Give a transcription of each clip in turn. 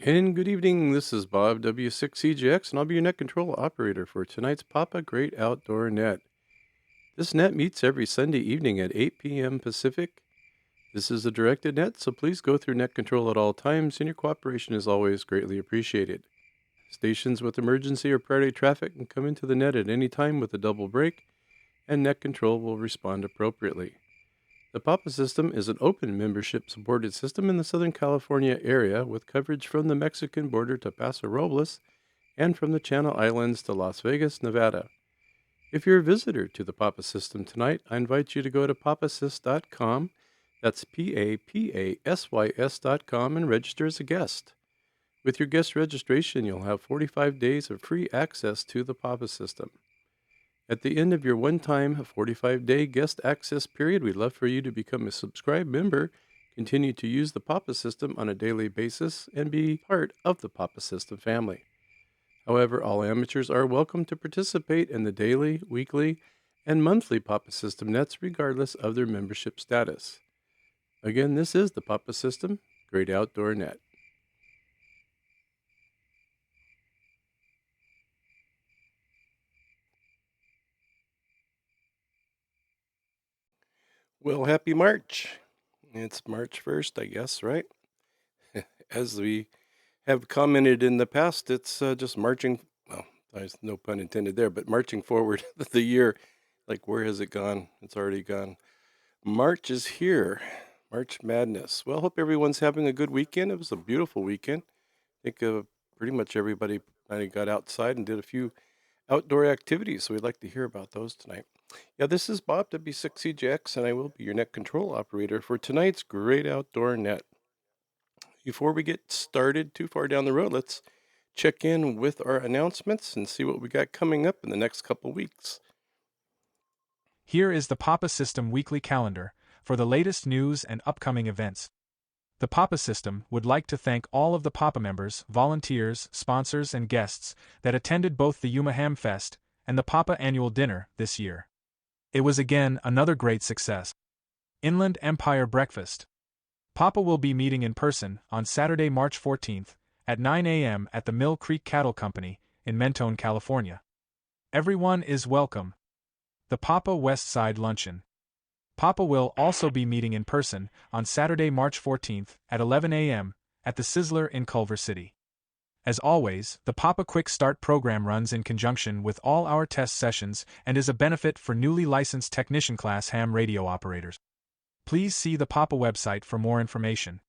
And good evening, this is Bob W6CGX, and I'll be your net control operator for tonight's Papa Great Outdoor Net. This net meets every Sunday evening at 8 p.m. Pacific. This is a directed net, so please go through net control at all times, and your cooperation is always greatly appreciated. Stations with emergency or priority traffic can come into the net at any time with a double break, and net control will respond appropriately. The Papa system is an open membership supported system in the Southern California area with coverage from the Mexican border to Paso Robles and from the Channel Islands to Las Vegas, Nevada. If you're a visitor to the Papa system tonight, I invite you to go to papasys.com. That's PAPASYS.com and register as a guest. With your guest registration, you'll have 45 days of free access to the Papa system. At the end of your one-time 45-day guest access period, we'd love for you to become a subscribed member, continue to use the Papa system on a daily basis, and be part of the Papa system family. However, all amateurs are welcome to participate in the daily, weekly, and monthly Papa system nets regardless of their membership status. Again, this is the Papa system, Great Outdoor Net. Well, happy March. It's March 1st, I guess, right? As we have commented in the past, it's just marching, well, there's no pun intended there, but marching forward the year. Like, where has it gone? It's already gone. March is here. March Madness. Well, hope everyone's having a good weekend. It was a beautiful weekend. I think pretty much everybody kind of got outside and did a few outdoor activities, so we'd like to hear about those tonight. Yeah, this is Bob W6CJX, and I will be your net control operator for tonight's Great Outdoor Net. Before we get started too far down the road, let's check in with our announcements and see what we got coming up in the next couple weeks. Here is the Papa System weekly calendar for the latest news and upcoming events. The Papa System would like to thank all of the Papa members, volunteers, sponsors, and guests that attended both the Yuma Ham Fest and the Papa Annual Dinner this year. It was again another great success. Inland Empire Breakfast. Papa will be meeting in person on Saturday, March 14th at 9 a.m. at the Mill Creek Cattle Company in Mentone, California. Everyone is welcome. The Papa West Side Luncheon. Papa will also be meeting in person on Saturday, March 14th at 11 a.m. at the Sizzler in Culver City. As always, the Papa Quick Start program runs in conjunction with all our test sessions and is a benefit for newly licensed technician class ham radio operators. Please see the Papa website for more information.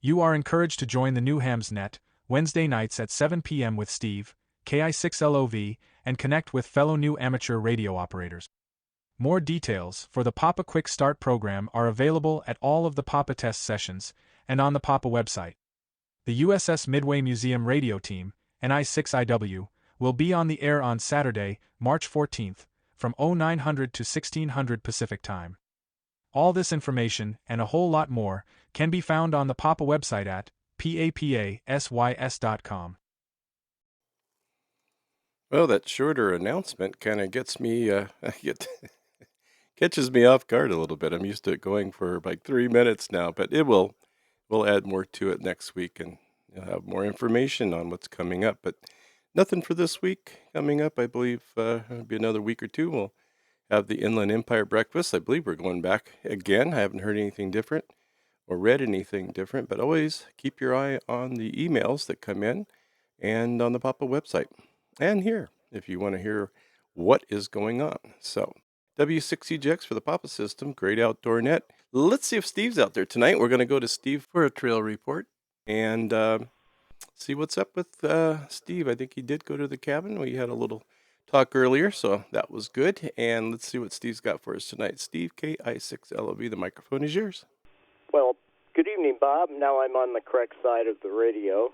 You are encouraged to join the new Hams Net Wednesday nights at 7 p.m. with Steve, KI6LOV, and connect with fellow new amateur radio operators. More details for the Papa Quick Start program are available at all of the Papa test sessions and on the Papa website. The USS Midway Museum radio team, NI6IW, will be on the air on Saturday, March 14th, from 0900 to 1600 Pacific Time. All this information and a whole lot more can be found on the Papa website at papasys.com. Well, that shorter announcement kind of gets me, catches me off guard a little bit. I'm used to it going for like 3 minutes now, but we'll add more to it next week, and you'll have more information on what's coming up. But nothing for this week coming up. I believe it'll be another week or two. We'll have the Inland Empire Breakfast. I believe we're going back again. I haven't heard anything different or read anything different, but always keep your eye on the emails that come in and on the Papa website and here if you want to hear what is going on. So W6CJX for the Papa System, Great Outdoor Net. Let's see if Steve's out there tonight. We're going to go to Steve for a trail report and see what's up with Steve. I think he did go to the cabin. We had a little talk earlier, so that was good. And let's see what Steve's got for us tonight. Steve, KI6LOV, the microphone is yours. Well, good evening, Bob. Now I'm on the correct side of the radio.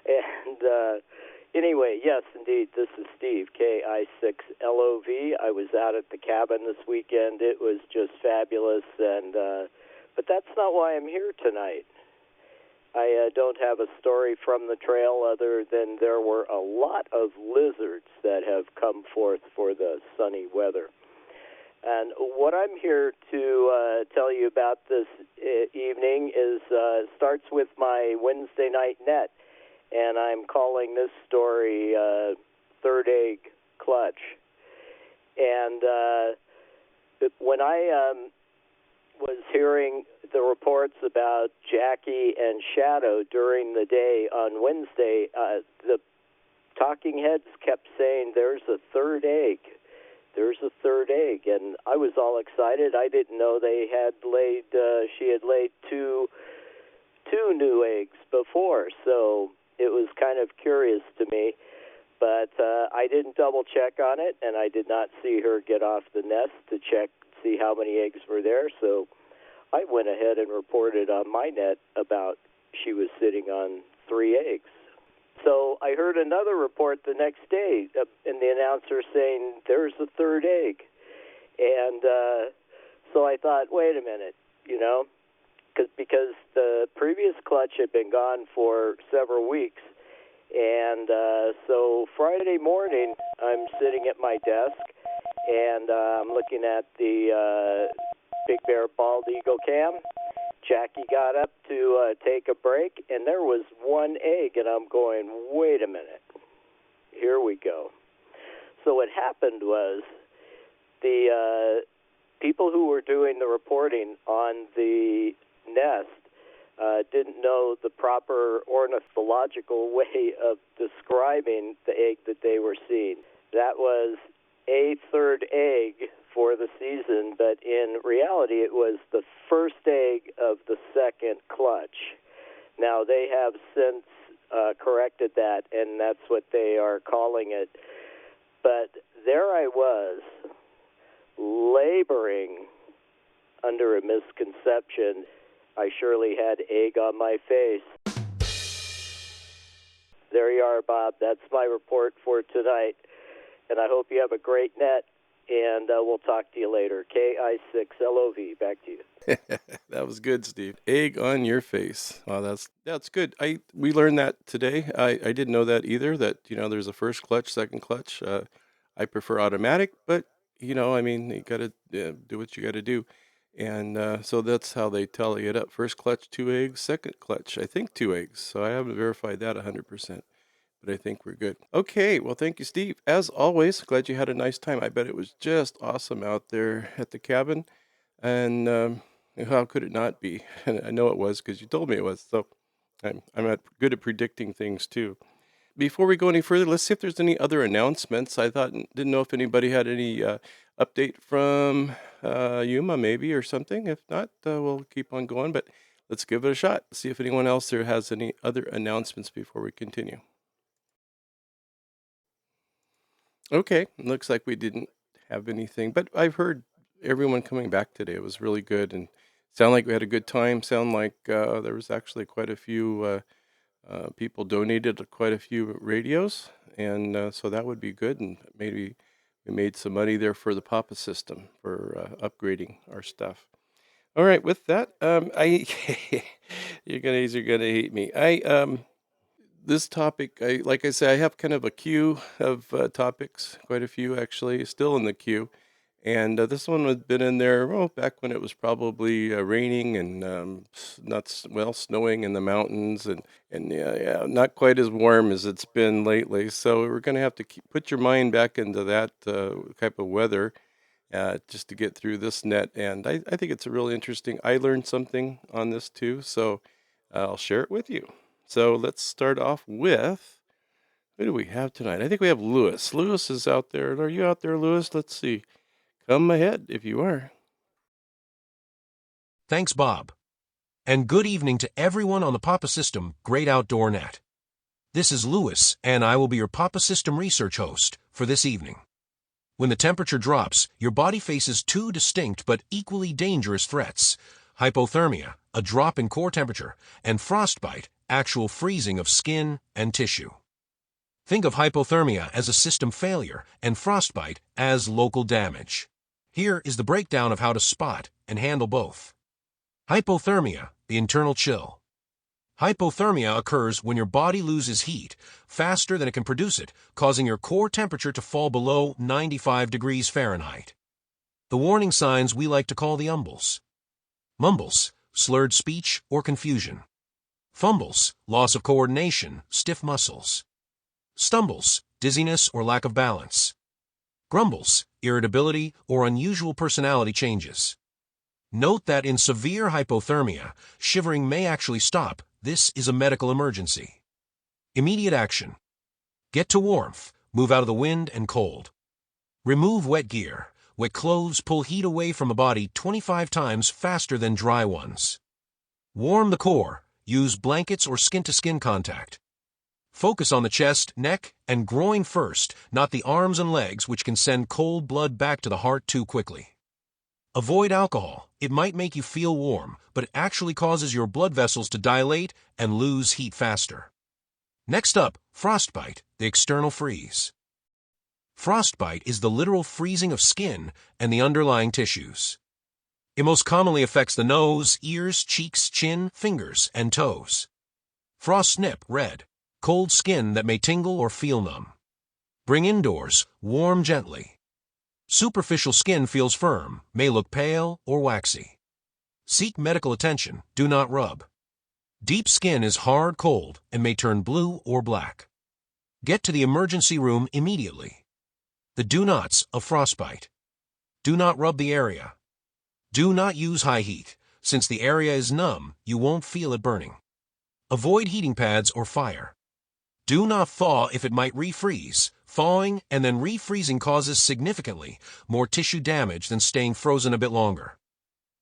And anyway, yes, indeed, this is Steve, KI6LOV. I was out at the cabin this weekend. It was just fabulous, and but that's not why I'm here tonight. I don't have a story from the trail other than there were a lot of lizards that have come forth for the sunny weather. And what I'm here to tell you about this evening is starts with my Wednesday night net. and I'm calling this story Third Egg Clutch. And when I was hearing the reports about Jackie and Shadow during the day on Wednesday, the talking heads kept saying, there's a third egg. There's a third egg. And I was all excited. I didn't know they had laid, she had laid two new eggs before. So it was kind of curious to me. But I didn't double check on it, and I did not see her get off the nest to see how many eggs were there. So I went ahead and reported on my net about she was sitting on 3 eggs. So I heard another report the next day, and the announcer saying, there's a third egg. And so I thought, wait a minute, because the previous clutch had been gone for several weeks. And so Friday morning, I'm sitting at my desk, and I'm looking at the Big Bear Bald Eagle cam. Jackie got up to take a break, and there was 1 egg, and I'm going, wait a minute, here we go. So what happened was the people who were doing the reporting on the nest didn't know the proper ornithological way of describing the egg that they were seeing. That was a third egg for the season, but in reality it was the first egg of the second clutch. Now they have since corrected that, and that's what they are calling it. But there I was, laboring under a misconception. I surely had egg on my face. There you are, Bob. That's my report for tonight. And I hope you have a great net, and we'll talk to you later. KI6LOV, back to you. That was good, Steve. Egg on your face. Wow, that's good. We learned that today. I didn't know that either, that, there's a first clutch, second clutch. I prefer automatic, but, you got to do what you got to do. And so that's how they tally it up. First clutch, 2 eggs. Second clutch, I think 2 eggs. So I haven't verified that 100%. But I think we're good. Okay, well, thank you, Steve. As always, glad you had a nice time. I bet it was just awesome out there at the cabin. And how could it not be? And I know it was because you told me it was. So I'm good at predicting things, too. Before we go any further, let's see if there's any other announcements. Didn't know if anybody had any update from Yuma, maybe, or something. If not, we'll keep on going. But let's give it a shot. See if anyone else there has any other announcements before we continue. Okay, looks like we didn't have anything, but I've heard everyone coming back today. It was really good, and sound like we had a good time. Sound like there was actually quite a few people donated quite a few radios, and so that would be good. And maybe we made some money there for the Papa system for upgrading our stuff. All right, with that, you're gonna hate me. This topic, like I say, I have kind of a queue of topics, quite a few actually, still in the queue. And this one has been in there, back when it was probably raining and snowing in the mountains and not quite as warm as it's been lately. So we're going to have to put your mind back into that type of weather just to get through this net. And I think it's a really interesting. I learned something on this too, so I'll share it with you. So let's start off with, who do we have tonight? I think we have Lewis. Lewis is out there. Are you out there, Lewis? Let's see. Come ahead if you are. Thanks, Bob. And good evening to everyone on the Papa System Great Outdoor Net. This is Lewis, and I will be your Papa System research host for this evening. When the temperature drops, your body faces 2 distinct but equally dangerous threats: hypothermia, a drop in core temperature, and frostbite, actual freezing of skin and tissue. Think of hypothermia as a system failure and frostbite as local damage. Here is the breakdown of how to spot and handle both. Hypothermia, the internal chill. Hypothermia occurs when your body loses heat faster than it can produce it, causing your core temperature to fall below 95 degrees Fahrenheit. The warning signs we like to call the umbles. Mumbles, slurred speech or confusion. Fumbles, loss of coordination, stiff muscles. Stumbles, dizziness or lack of balance. Grumbles, irritability or unusual personality changes. Note that in severe hypothermia, shivering may actually stop. This is a medical emergency. Immediate action. Get to warmth. Move out of the wind and cold. Remove wet gear. Wet clothes pull heat away from a body 25 times faster than dry ones. Warm the core. Use blankets or skin-to-skin contact. Focus on the chest, neck, and groin first, not the arms and legs, which can send cold blood back to the heart too quickly. Avoid alcohol. It might make you feel warm, but it actually causes your blood vessels to dilate and lose heat faster. Next up, frostbite, the external freeze. Frostbite is the literal freezing of skin and the underlying tissues. It most commonly affects the nose, ears, cheeks, chin, fingers, and toes. Frost snip, red, cold skin that may tingle or feel numb. Bring indoors, warm gently. Superficial skin feels firm, may look pale or waxy. Seek medical attention, do not rub. Deep skin is hard cold and may turn blue or black. Get to the emergency room immediately. The do nots of frostbite. Do not rub the area. Do not use high heat. Since the area is numb, you won't feel it burning. Avoid heating pads or fire. Do not thaw if it might refreeze. Thawing and then refreezing causes significantly more tissue damage than staying frozen a bit longer.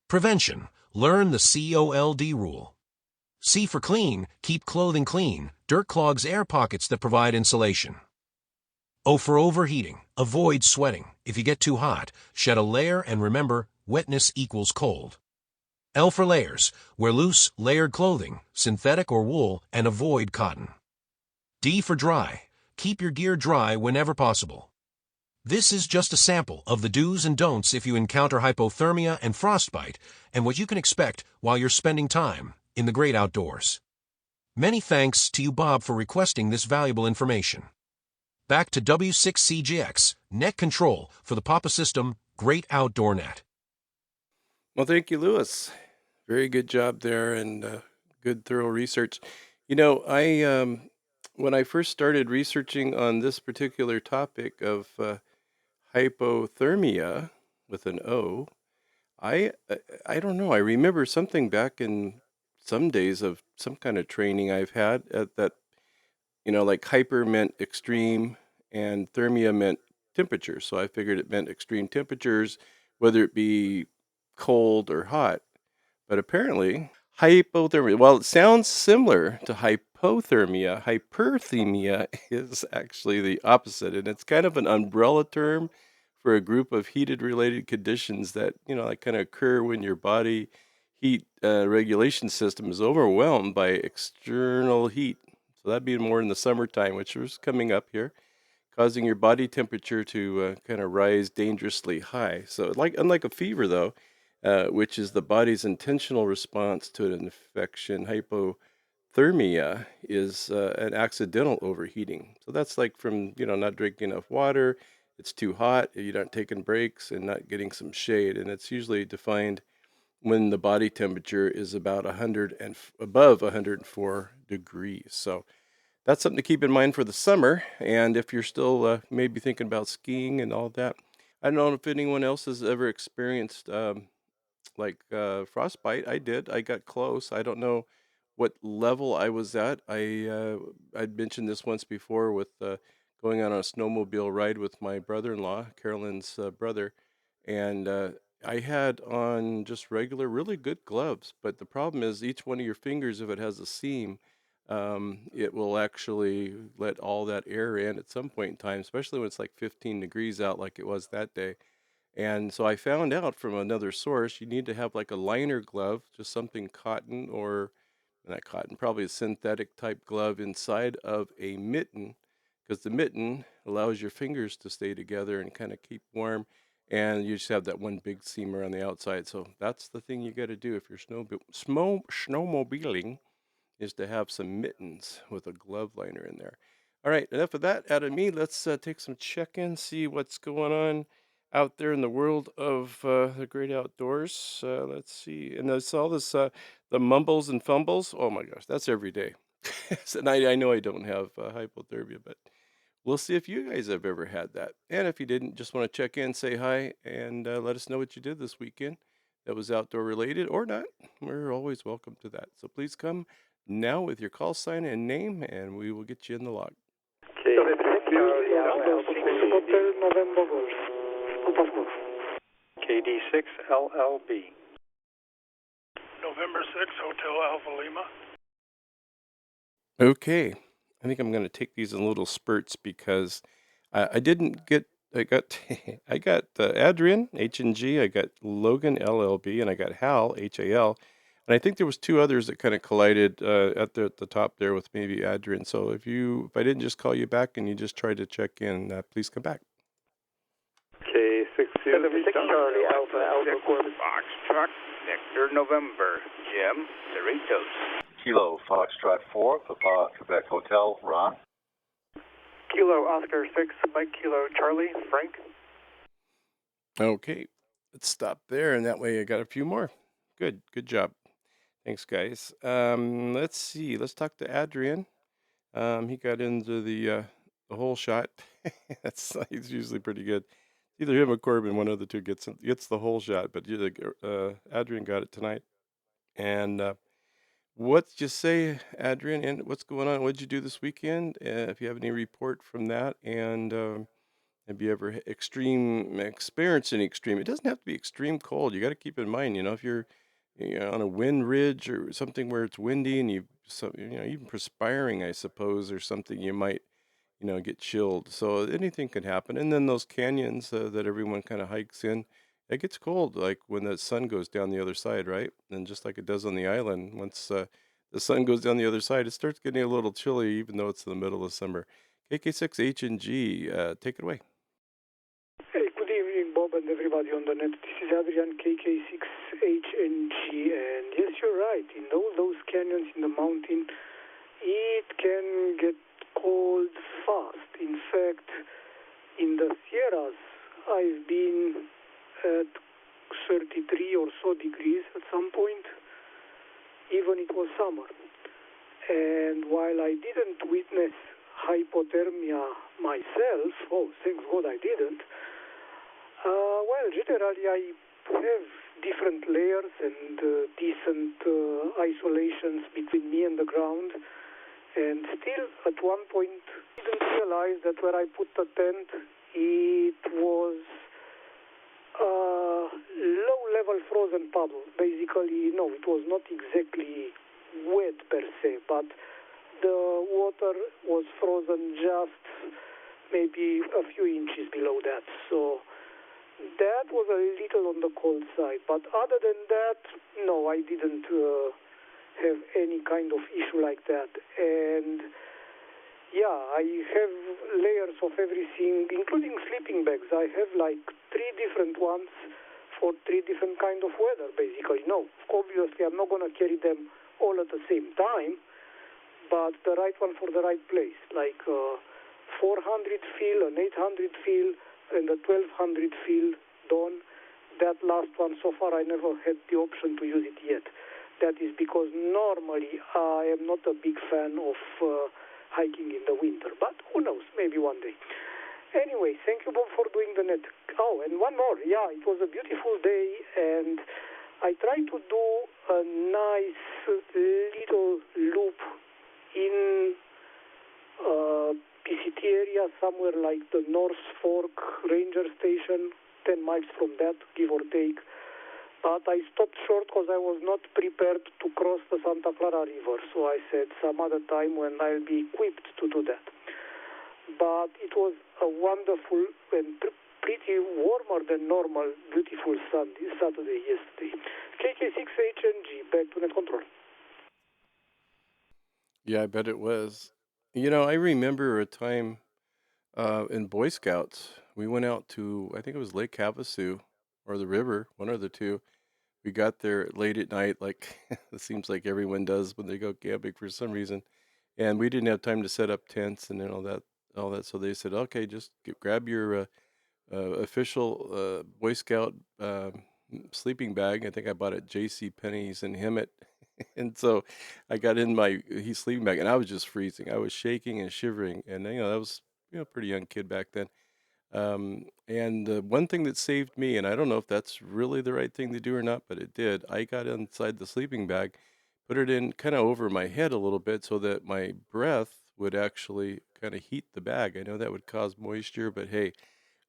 Prevention. Learn the COLD rule. C for clean, keep clothing clean. Dirt clogs air pockets that provide insulation. O for overheating. Avoid sweating. If you get too hot, shed a layer and remember, wetness equals cold. L for layers. Wear loose, layered clothing, synthetic or wool, and avoid cotton. D for dry. Keep your gear dry whenever possible. This is just a sample of the do's and don'ts if you encounter hypothermia and frostbite, and what you can expect while you're spending time in the great outdoors. Many thanks to you, Bob, for requesting this valuable information. Back to W6CGX, net control for the Papa System Great Outdoor Net. Well, thank you, Lewis. Very good job there and good thorough research. You know, when I first started researching on this particular topic of hypothermia with an O, I don't know. I remember something back in some days of some kind of training I've had at that, like hyper meant extreme and thermia meant temperature. So I figured it meant extreme temperatures, whether it be cold or hot. But apparently, hypothermia, well, it sounds similar to hypothermia. Hyperthemia is actually the opposite, and it's kind of an umbrella term for a group of heated related conditions that, that kind of occur when your body heat regulation system is overwhelmed by external heat. So that'd be more in the summertime, which is coming up here, causing your body temperature to kind of rise dangerously high. So, unlike a fever, though, which is the body's intentional response to an infection, hypothermia is an accidental overheating. So that's like from not drinking enough water, it's too hot, you're not taking breaks, and not getting some shade. And it's usually defined when the body temperature is about 100 and above 104 degrees. So that's something to keep in mind for the summer. And if you're still maybe thinking about skiing and all that, I don't know if anyone else has ever experienced frostbite. I did. I got close. I don't know what level I was at. I'd mentioned this once before with going on a snowmobile ride with my brother-in-law, Carolyn's brother, and I had on just regular, really good gloves. But the problem is, each one of your fingers, if it has a seam, it will actually let all that air in at some point in time, especially when it's like 15 degrees out, like it was that day. And so I found out from another source, you need to have like a liner glove, just something cotton or not cotton, probably a synthetic type glove inside of a mitten, because the mitten allows your fingers to stay together and kind of keep warm. And you just have that one big seam around the outside. So that's the thing you got to do if you're snowmobiling, is to have some mittens with a glove liner in there. All right, enough of that out of me. Let's take some check-in, see what's going on. out there in the world of the great outdoors. Let's see. And I saw this, the mumbles and fumbles. Oh my gosh, that's every day. And I know I don't have hypothermia, but we'll see if you guys have ever had that. And if you didn't, just want to check in, say hi, and let us know what you did this weekend that was outdoor related or not. We're always welcome to that. So please come now with your call sign and name, and we will get you in the log. Okay. Charlie Alpha 6 Hotel November Golf. KD6 LLB. November 6, Hotel Alpha Lima. Okay. I think I'm going to take these in little spurts because I didn't get, I got, I got Adrian, H&G, I got Logan, LLB, and I got Hal, HAL. And I think there was two others that kind of collided at the top there with maybe Adrian. So if I didn't just call you back and you just tried to check in, please come back. Okay, 6 Charlie Alpha Corpus. Foxtrot, Victor November, Jim, Cerritos. Kilo Foxtrot 4, Papa Quebec Hotel, Ron. Kilo Oscar 6, Mike Kilo Charlie, Frank. Okay, let's stop there, and that way I got a few more. Good job. Thanks, guys. Let's see. Let's talk to Adrian. He got into the whole shot. He's usually pretty good. Either him or Corbin, one of the two gets the whole shot. But Adrian got it tonight. And what'd you say, Adrian? And what's going on? What'd you do this weekend? If you have any report from that, and have you ever experienced any extreme? It doesn't have to be extreme cold. You got to keep in mind, if you're on a wind ridge or something where it's windy and even perspiring, I suppose, or something, you might, get chilled. So anything could happen. And then those canyons that everyone kind of hikes in, it gets cold, like when the sun goes down the other side, right? And just like it does on the island, once the sun goes down the other side, it starts getting a little chilly, even though it's in the middle of summer. KK6H&G, take it away. Hey, good evening, Bob, and everybody on the net. This is Adrian, KK6HNG, and yes, you're right. In all those canyons in the mountain, it can get cold fast. In fact, in the Sierras, I've been at 33 or so degrees at some point, even it was summer. And while I didn't witness hypothermia myself, oh, thank God I didn't, well, generally I have different layers and decent isolations between me and the ground. And still, at one point, I didn't realize that where I put the tent, it was low-level frozen puddle. Basically, no, it was not exactly wet per se, but the water was frozen just maybe a few inches below that. So that was a little on the cold side. But other than that, no, I didn't have any kind of issue like that. And yeah, I have layers of everything, including sleeping bags. I have like 3 different ones for 3 different kind of weather, basically. No, obviously I'm not going to carry them all at the same time, but the right one for the right place, like 400 feel, an 800 feel, and a 1200 feel Dawn. That last one, so far, I never had the option to use it yet. That is because normally I am not a big fan of hiking in the winter, but who knows, maybe one day. Anyway, thank you, Bob, for doing the net. Oh, and one more. Yeah, it was a beautiful day, and I tried to do a nice little loop in PCT area, somewhere like the North Fork Ranger Station, 10 miles from that, give or take. But I stopped short because I was not prepared to cross the Santa Clara River. So I said some other time when I'll be equipped to do that. But it was a wonderful and pretty warmer than normal, beautiful Saturday yesterday. KK6HNG, back to net control. Yeah, I bet it was. I remember a time in Boy Scouts, we went out to, I think it was Lake Havasu or the river, one of the two. We got there late at night, like it seems like everyone does when they go camping for some reason. And we didn't have time to set up tents and then all that. So they said, okay, just grab your official Boy Scout sleeping bag. I think I bought it at J.C. Penney's in Hemet. And so I got in my sleeping bag, and I was just freezing. I was shaking and shivering, and that was pretty young kid back then. And one thing that saved me, and I don't know if that's really the right thing to do or not, but it did. I got inside the sleeping bag, put it in kind of over my head a little bit so that my breath would actually kind of heat the bag. I know that would cause moisture, but hey,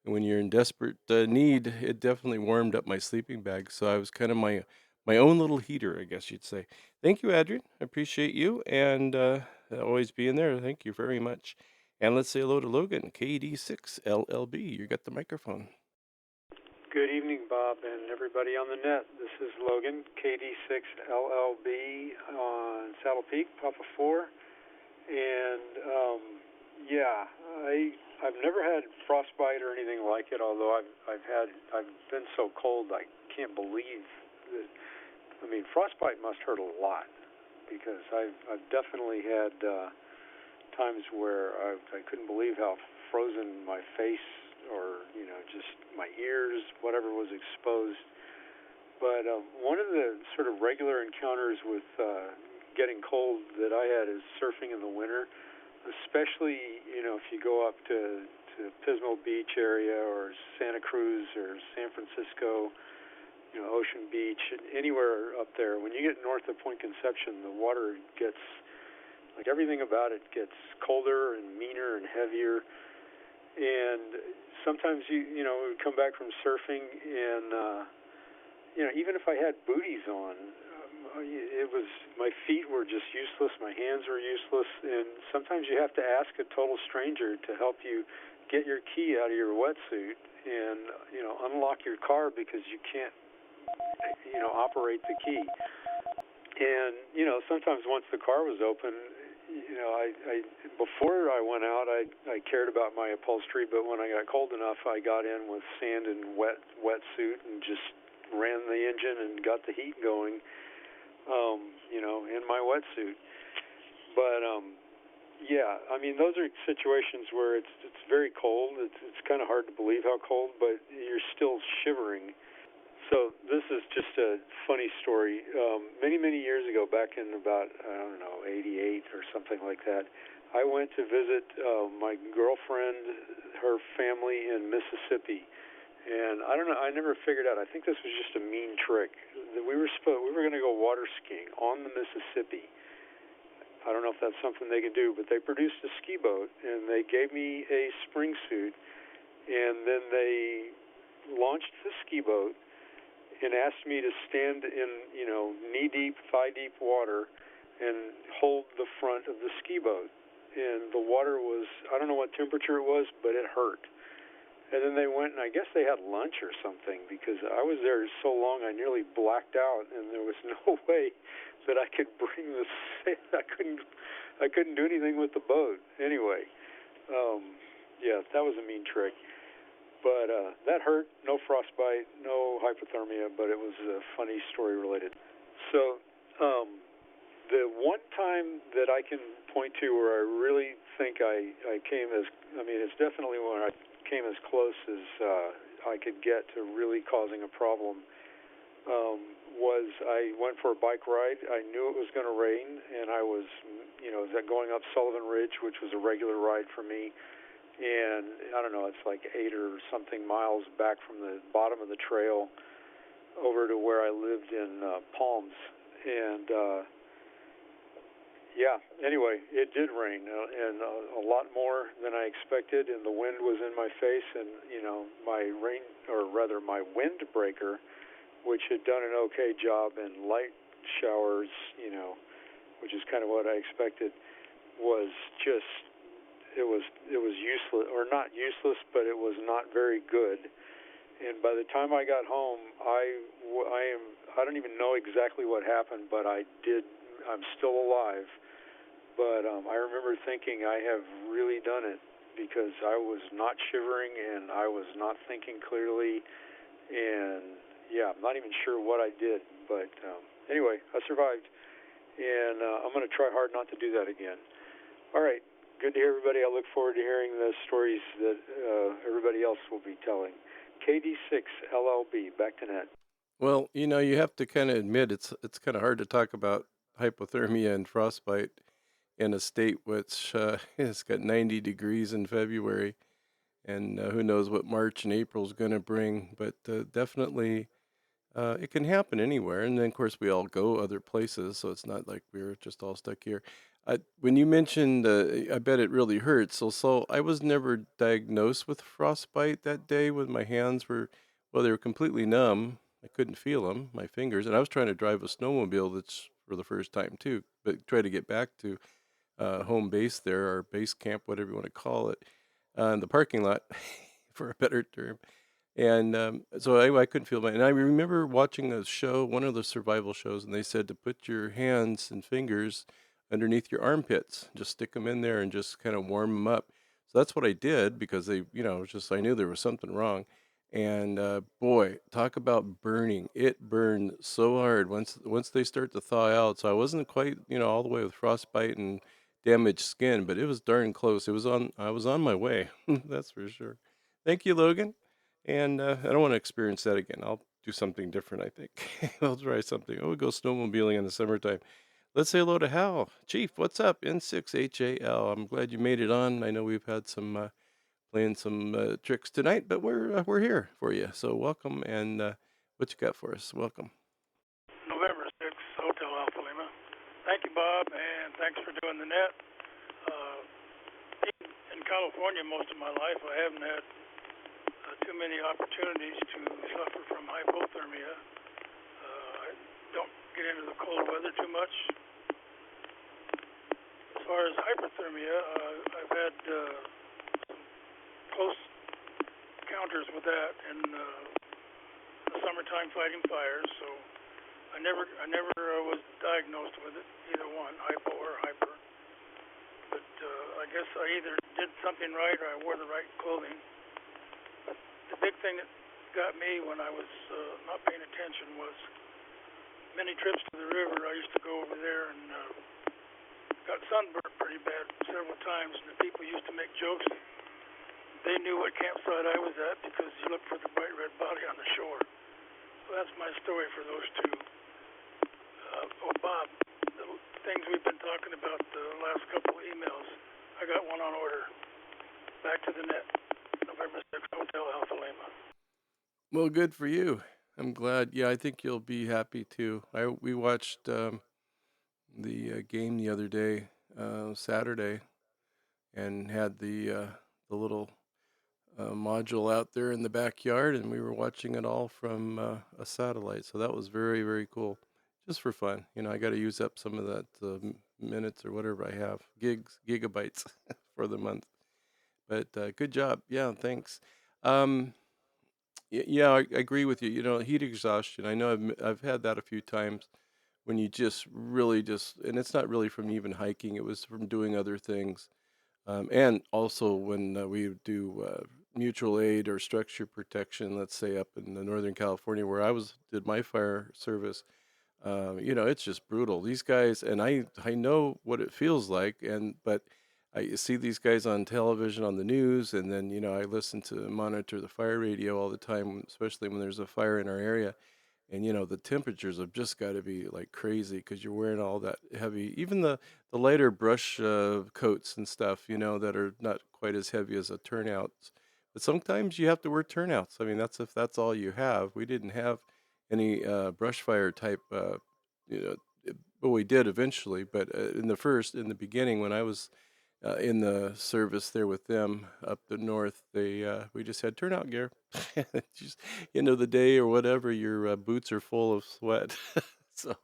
when you're in desperate need, it definitely warmed up my sleeping bag. So I was kind of my own little heater, I guess you'd say. Thank you, Adrian. I appreciate you and always being there. Thank you very much. And let's say hello to Logan, KD6LLB. You got the microphone. Good evening, Bob, and everybody on the net. This is Logan, KD6LLB on Saddle Peak, Papa 4. And, I've never had frostbite or anything like it, although I've been so cold I can't believe that. I mean, frostbite must hurt a lot, because I've definitely had times where I couldn't believe how frozen my face or just my ears, whatever was exposed. But one of the sort of regular encounters with getting cold that I had is surfing in the winter, especially if you go up to Pismo Beach area or Santa Cruz or San Francisco, Ocean Beach, anywhere up there. When you get north of Point Conception, the water gets, like, everything about it gets colder and meaner and heavier. And sometimes you would come back from surfing, and even if I had booties on, it was, my feet were just useless, my hands were useless, and sometimes you have to ask a total stranger to help you get your key out of your wetsuit and unlock your car because you can't operate the key. And sometimes once the car was open, I before I went out, I cared about my upholstery, but when I got cold enough, I got in with sand and wetsuit and just ran the engine and got the heat going, in my wetsuit. But I mean, those are situations where it's very cold. It's kind of hard to believe how cold, but you're still shivering. So this is just a funny story. Many years ago, back in about, I don't know, 88 or something like that, I went to visit my girlfriend, her family in Mississippi. And I don't know, I never figured out, I think this was just a mean trick. We were going to go water skiing on the Mississippi. I don't know if that's something they can do, but they produced a ski boat, and they gave me a spring suit, and then they launched the ski boat and asked me to stand in, knee-deep, thigh-deep water and hold the front of the ski boat. And the water was, I don't know what temperature it was, but it hurt. And then they went, and I guess they had lunch or something, because I was there so long I nearly blacked out, and there was no way that I could bring the sail. I couldn't do anything with the boat. Anyway, that was a mean trick. But that hurt. No frostbite, no hypothermia, but it was a funny story related. So the one time that I can point to where I really think I came as, it's definitely when I came as close as I could get to really causing a problem, was I went for a bike ride. I knew it was going to rain, and I was, going up Sullivan Ridge, which was a regular ride for me. And I don't know, it's like 8 or something miles back from the bottom of the trail over to where I lived in Palms. And anyway, it did rain, and a lot more than I expected, and the wind was in my face, and my windbreaker, which had done an okay job in light showers, which is kind of what I expected, was just, it was useless, or not useless, but it was not very good. And by the time I got home, I don't even know exactly what happened, but I'm still alive. But I remember thinking, I have really done it, because I was not shivering and I was not thinking clearly, and I'm not even sure what I did. But anyway, I survived, and I'm going to try hard not to do that again. All right, Good to hear everybody. I look forward to hearing the stories that everybody else will be telling. KD6 LLB, back to net. Well, you have to kind of admit it's kind of hard to talk about hypothermia and frostbite in a state which has got 90 degrees in February, and who knows what March and April is going to bring. But definitely, it can happen anywhere. And then, of course, we all go other places, so it's not like we're just all stuck here. When you mentioned, I bet it really hurts. So I was never diagnosed with frostbite that day when my hands were, well, they were completely numb. I couldn't feel them, my fingers. And I was trying to drive a snowmobile that's for the first time, too, but try to get back to home base there, or base camp, whatever you want to call it, in the parking lot, for a better term. And so I couldn't feel my. And I remember watching a show, one of the survival shows, and they said to put your hands and fingers underneath your armpits, just stick them in there and just kind of warm them up. So that's what I did, because just I knew there was something wrong. And boy, talk about burning! It burned so hard once they start to thaw out. So I wasn't quite all the way with frostbite and damaged skin, but it was darn close. I was on my way. That's for sure. Thank you, Logan. And I don't want to experience that again. I'll do something different, I think. I'll try something. Oh, we'll go snowmobiling in the summertime. Let's say hello to Hal. Chief, what's up? N6HAL. I'm glad you made it on. I know we've had some playing some tricks tonight, but we're here for you. So welcome, and what you got for us? Welcome. November 6th, Hotel Alpha Lima. Thank you, Bob, and thanks for doing the net. In California most of my life, I haven't had too many opportunities to suffer from hypothermia. I don't get into the cold weather too much. As far as hypothermia, I've had some close encounters with that in the summertime fighting fires, so I never was diagnosed with it, either one, hypo or hyper. But I guess I either did something right or I wore the right clothing. But the big thing that got me when I was not paying attention was many trips to the river. I used to go over there and got sunburned pretty bad several times, and the people used to make jokes. They knew what campsite I was at because you look for the bright red body on the shore. So that's my story for those two. Bob, the things we've been talking about the last couple of emails, I got one on order. Back to the net. November 6th, Hotel Alpha Lima. Well, good for you. I'm glad. Yeah, I think you'll be happy too. We watched the game the other day, Saturday, and had the little module out there in the backyard, and we were watching it all from a satellite. So that was very, very cool. Just for fun. I got to use up some of that minutes or whatever I have, gigabytes for the month. But good job. Yeah, thanks. Yeah, I agree with you. Heat exhaustion. I know I've had that a few times when you just really and it's not really from even hiking. It was from doing other things. And also when we do mutual aid or structure protection, let's say up in the Northern California where did my fire service. It's just brutal. These guys, and I know what it feels like, but I see these guys on television, on the news, and then I monitor the fire radio all the time, especially when there's a fire in our area. And the temperatures have just got to be like crazy because you're wearing all that heavy, even the lighter brush coats and stuff, that are not quite as heavy as a turnouts. But sometimes you have to wear turnouts. I mean, that's if that's all you have. We didn't have any brush fire type, well, we did eventually, but in the beginning when I was in the service there with them up the north, we just had turnout gear. Just end of the day or whatever, your boots are full of sweat. So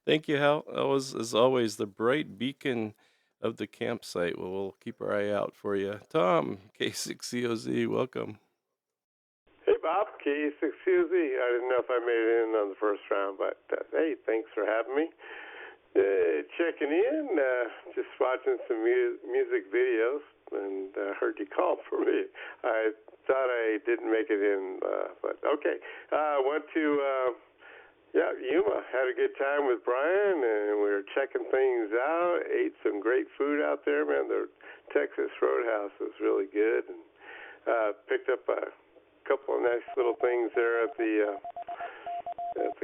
thank you, Hal. That was, as always, the bright beacon of the campsite. Well, we'll keep our eye out for you. Tom, K6COZ, welcome. Hey, Bob, K6COZ. I didn't know if I made it in on the first round, but hey, thanks for having me. Checking in, just watching some music videos, and heard you call for me. I thought I didn't make it in, but okay. Went to Yuma. Had a good time with Brian, and we there checking things out. Ate some great food out there, man. The Texas Roadhouse was really good, and picked up a couple of nice little things there at the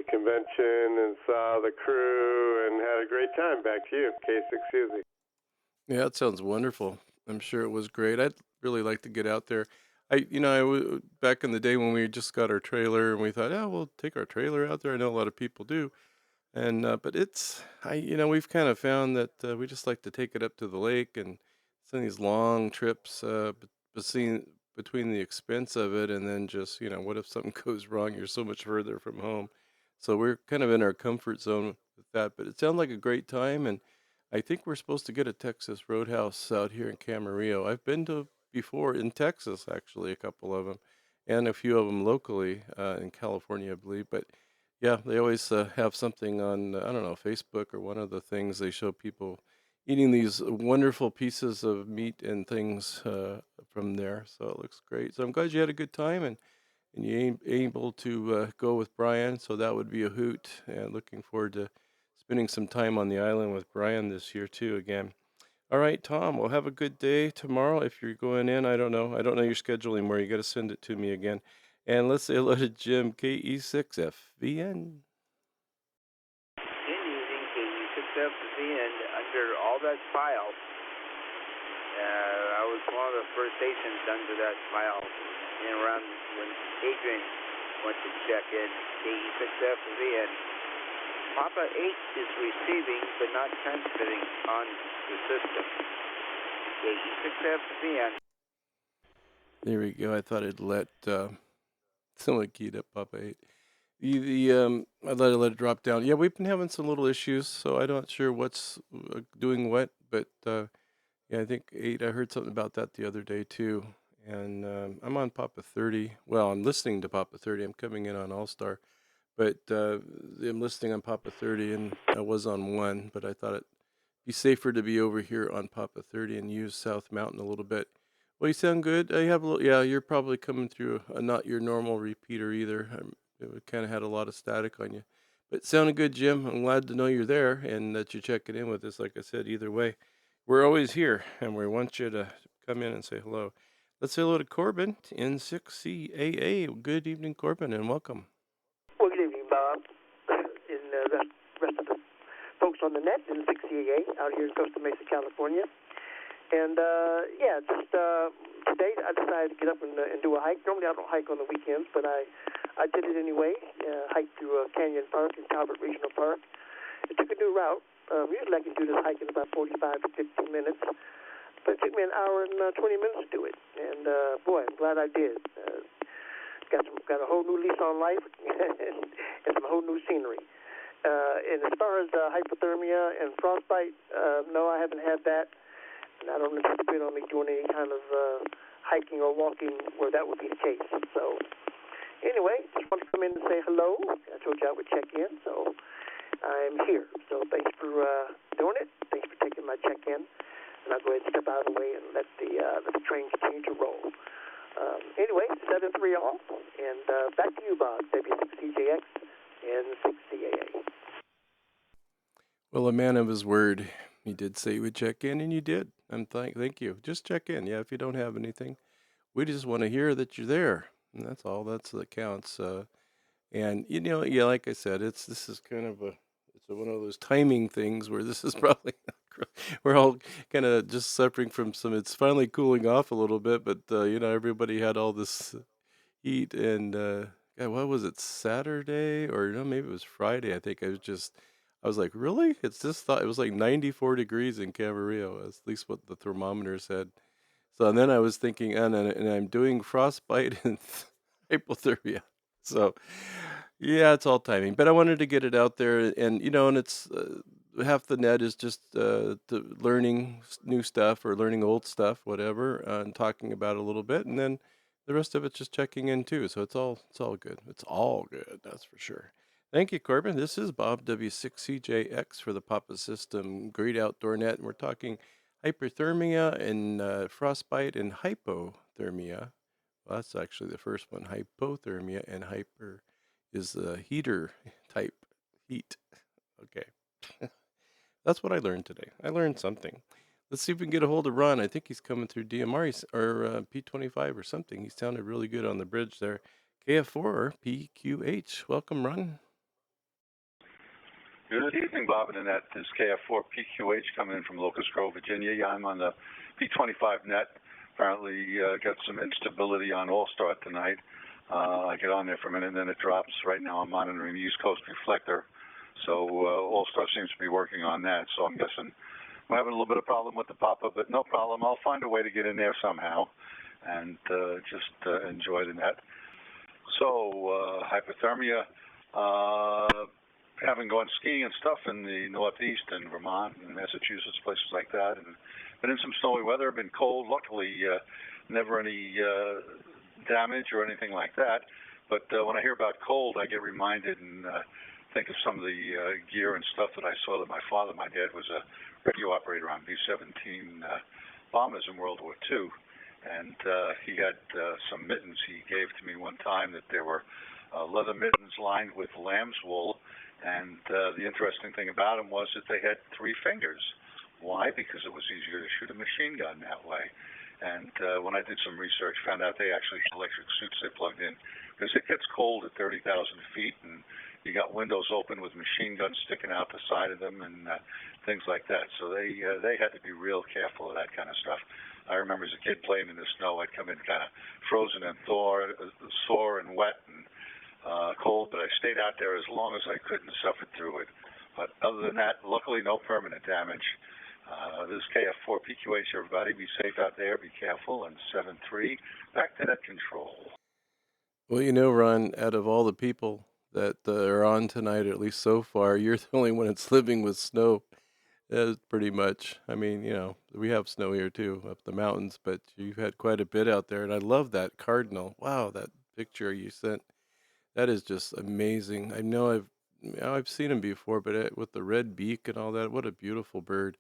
convention, and saw the crew, and had a great time. Back to you, K6 Susie. Yeah, that sounds wonderful. I'm sure it was great. I'd really like to get out there. Back in the day when we just got our trailer and we thought, oh, we'll take our trailer out there. I know a lot of people do. And but we've kind of found that we just like to take it up to the lake, and some of these long trips between the expense of it, and then just what if something goes wrong? You're so much further from home, so we're kind of in our comfort zone with that. But it sounded like a great time, and I think we're supposed to get a Texas Roadhouse out here in Camarillo. I've been to before in Texas, actually, a couple of them, and a few of them locally in California, I believe, but. Yeah, they always have something on, I don't know, Facebook or one of the things they show people eating these wonderful pieces of meat and things from there. So it looks great. So I'm glad you had a good time, and you able to go with Brian. So that would be a hoot. And looking forward to spending some time on the island with Brian this year too again. All right, Tom, well, have a good day tomorrow. If you're going in, I don't know. I don't know your schedule anymore. You got to send it to me again. And let's say hello to Jim, KE6FVN. In using KE6FVN under all that file, I was one of the first stations under that file, and around when Adrian went to check in KE6FVN. Papa 8 is receiving but not transmitting on the system. KE6FVN. There we go. I thought I'd let someone keyed up Papa 8. I let it drop down. Yeah, we've been having some little issues, so I'm not sure what's doing what, but yeah, I think 8. I heard something about that the other day too, and I'm on Papa 30. Well, I'm listening to Papa 30. I'm coming in on All Star, but I'm listening on Papa 30, and I was on 1, but I thought it'd be safer to be over here on Papa 30 and use South Mountain a little bit. Well, you sound good. I have a little. Yeah, you're probably coming through not your normal repeater either. It kind of had a lot of static on you, but it sounded good, Jim. I'm glad to know you're there and that you're checking in with us. Like I said, either way, we're always here, and we want you to come in and say hello. Let's say hello to Corbin in 6CAA. Good evening, Corbin, and welcome. Well, good evening, Bob, and the rest of the folks on the net in 6CAA out here in Costa Mesa, California. And, today I decided to get up and do a hike. Normally I don't hike on the weekends, but I did it anyway. Hiked through Canyon Park and Talbot Regional Park. I took a new route. Usually I can do this hike in about 45 to 50 minutes, but it took me an hour and 20 minutes to do it. And, boy, I'm glad I did. Got a whole new lease on life and some whole new scenery. And as far as hypothermia and frostbite, no, I haven't had that. And I don't anticipate on me doing any kind of hiking or walking where that would be the case. So, anyway, just wanted to come in and say hello. I told you I would check in, so I'm here. So thanks for doing it. Thanks for taking my check-in. And I'll go ahead and step out of the way and let the train continue to roll. Anyway, 7-3 all. And back to you, Bob, W6CJX and 6CAA. Well, a man of his word. He did say he would check in, and you did. Thank you. Just check in. Yeah, if you don't have anything, we just want to hear that you're there, and that's all. That counts. And yeah, like I said, this is kind of it's one of those timing things where this is probably we're all kind of just suffering from some. It's finally cooling off a little bit, but everybody had all this heat, and God, what was it, Saturday or maybe it was Friday? I think I was like, really? It's just thought it was like 94 degrees in Camarillo, at least what the thermometer said. So and then I was thinking, and I'm doing frostbite and hypothermia. So yeah, it's all timing. But I wanted to get it out there, and it's half the net is just learning new stuff or learning old stuff, whatever, and talking about it a little bit, and then the rest of it's just checking in too. So it's all good. It's all good. That's for sure. Thank you, Corbin. This is Bob W6CJX for the Papa System Great Outdoor Net, and we're talking hyperthermia and frostbite and hypothermia. Well, that's actually the first one, hypothermia, and hyper is the heater type heat. Okay. That's what I learned today. I learned something. Let's see if we can get a hold of Ron. I think he's coming through DMR or P25 or something. He sounded really good on the bridge there. KF4 or PQH. Welcome, Ron. Good evening, Bob and Annette. This is KF4 PQH coming in from Locust Grove, Virginia. Yeah, I'm on the P25 net. Apparently got some instability on All-Star tonight. I get on there for a minute and then it drops. Right now I'm monitoring the East Coast reflector. So All-Star seems to be working on that. So I'm guessing I'm having a little bit of problem with the pop-up, but no problem. I'll find a way to get in there somehow and just enjoy the net. So hypothermia. Having gone skiing and stuff in the Northeast and Vermont and Massachusetts, places like that, and been in some snowy weather, been cold. Luckily, never any damage or anything like that. But when I hear about cold, I get reminded and think of some of the gear and stuff that I saw that my dad was a radio operator on B-17 bombers in World War II. And he had some mittens he gave to me one time that there were leather mittens lined with lamb's wool. And the interesting thing about them was that they had 3 fingers. Why? Because it was easier to shoot a machine gun that way. And when I did some research, found out they actually had electric suits they plugged in. Because it gets cold at 30,000 feet, and you got windows open with machine guns sticking out the side of them and things like that. So they had to be real careful of that kind of stuff. I remember as a kid playing in the snow, I'd come in kind of frozen and sore and wet and cold, but I stayed out there as long as I could and suffered through it. But other than that, luckily no permanent damage. This is KF4 PQH, everybody. Be safe out there, be careful, and 7-3, back to net control. Well, you know, Ron, out of all the people that are on tonight, at least so far, you're the only one that's living with snow. Pretty much. I mean, you know, we have snow here too, up the mountains, but you've had quite a bit out there, and I love that cardinal. Wow, that picture you sent. That is just amazing. I know I've seen him before, but with the red beak and all that, what a beautiful bird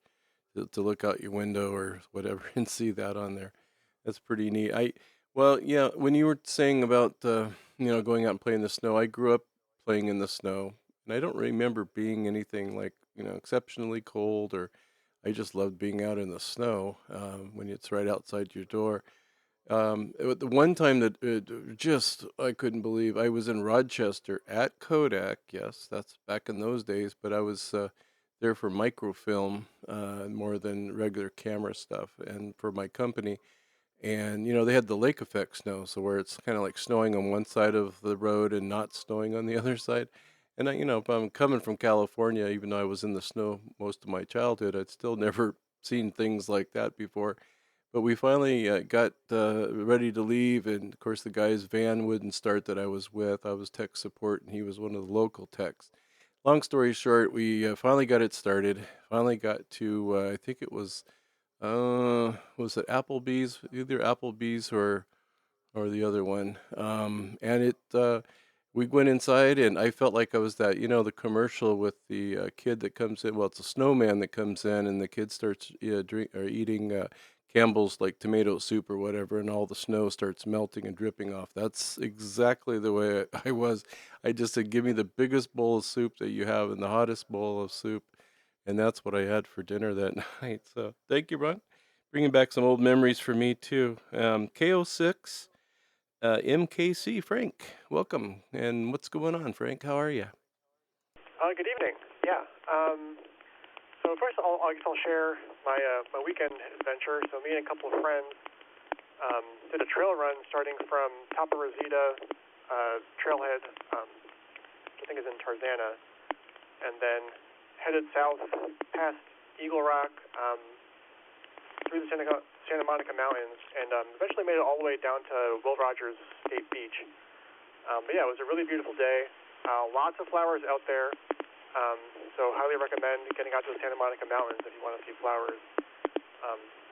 to look out your window or whatever and see that on there. That's pretty neat. Well, yeah, when you were saying about going out and playing in the snow, I grew up playing in the snow, and I don't remember being anything like exceptionally cold, or I just loved being out in the snow when it's right outside your door. The one time that just I couldn't believe, I was in Rochester at Kodak. Yes, that's back in those days, but I was there for microfilm more than regular camera stuff, and for my company. And they had the lake effect snow, so where it's kind of like snowing on one side of the road and not snowing on the other side. And if I'm coming from California, even though I was in the snow most of my childhood, I'd still never seen things like that before. But we finally got ready to leave, and of course the guy's van wouldn't start that I was with. I was tech support, and he was one of the local techs. Long story short, we finally got it started. Finally got to I think it was it Applebee's, either Applebee's or the other one. And we went inside, and I felt like I was that, the commercial with the kid that comes in. Well, it's a snowman that comes in, and the kid starts eating Campbell's like tomato soup or whatever, and all the snow starts melting and dripping off. That's exactly the way I was. I just said, give me the biggest bowl of soup that you have and the hottest bowl of soup. And that's what I had for dinner that night. So thank you, Ron. Bringing back some old memories for me, too. KO6, MKC, Frank, welcome. And what's going on, Frank? How are you? Good evening. Yeah. So first, I guess I'll share my weekend adventure. So me and a couple of friends did a trail run starting from top of Rosita trailhead, I think is in Tarzana, and then headed south past Eagle Rock through the Santa Monica Mountains, and eventually made it all the way down to Will Rogers State Beach. But yeah, it was a really beautiful day. Lots of flowers out there. So highly recommend getting out to the Santa Monica Mountains if you want to see flowers.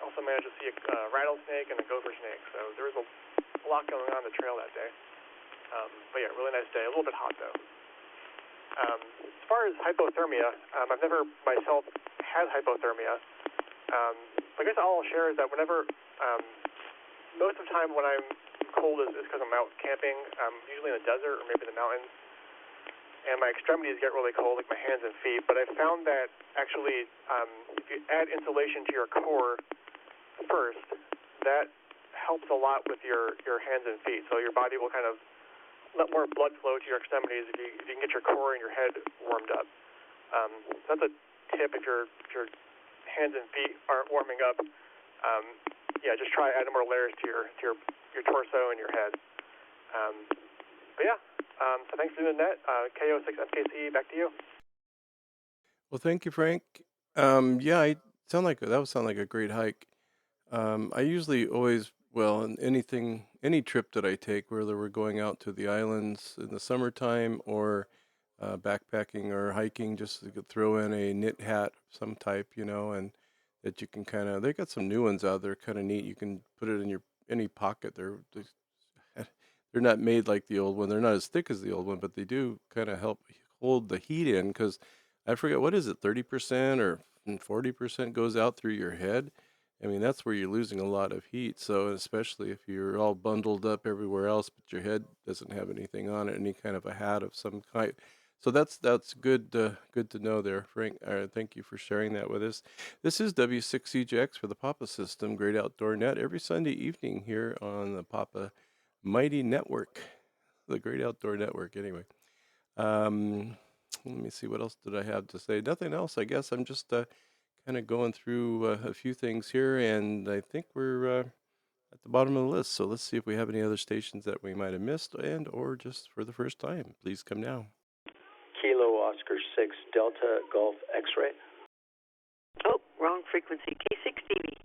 Also managed to see a rattlesnake and a gopher snake, so there was a lot going on the trail that day. But yeah, really nice day. A little bit hot though. As far as hypothermia, I've never myself had hypothermia. I guess all I'll share is that whenever, most of the time when I'm cold is because I'm out camping, usually in the desert or maybe the mountains. and my extremities get really cold, like my hands and feet. But I found that actually, if you add insulation to your core first, that helps a lot with your hands and feet. So your body will kind of let more blood flow to your extremities if you can get your core and your head warmed up. That's a tip if your hands and feet aren't warming up. Just try adding more layers to your torso and your head. So thanks for doing that. KO6FKC, back to you. Well, thank you, Frank. That would sound like a great hike. I usually always, in any trip that I take, whether we're going out to the islands in the summertime or backpacking or hiking, just to throw in a knit hat of some type, and that you can they got some new ones out there, kind of neat. You can put it in any pocket. They're not made like the old one. They're not as thick as the old one, but they do kind of help hold the heat in, because I forget, what is it, 30% or 40% goes out through your head. I mean, that's where you're losing a lot of heat. So especially if you're all bundled up everywhere else, but your head doesn't have anything on it, any kind of a hat of some kind. So that's good good to know there, Frank. Thank you for sharing that with us. This is W6CJX for the Papa System, Great Outdoor Net, every Sunday evening here on the Papa Mighty Network, the Great Outdoor Network. Anyway, let me see, what else did I have to say? Nothing else. I guess I'm just kind of going through a few things here, and I think we're at the bottom of the list. So let's see if we have any other stations that we might have missed, or just for the first time. Please come now. Kilo Oscar 6 Delta Golf X-Ray. Oh, wrong frequency. K6 TV.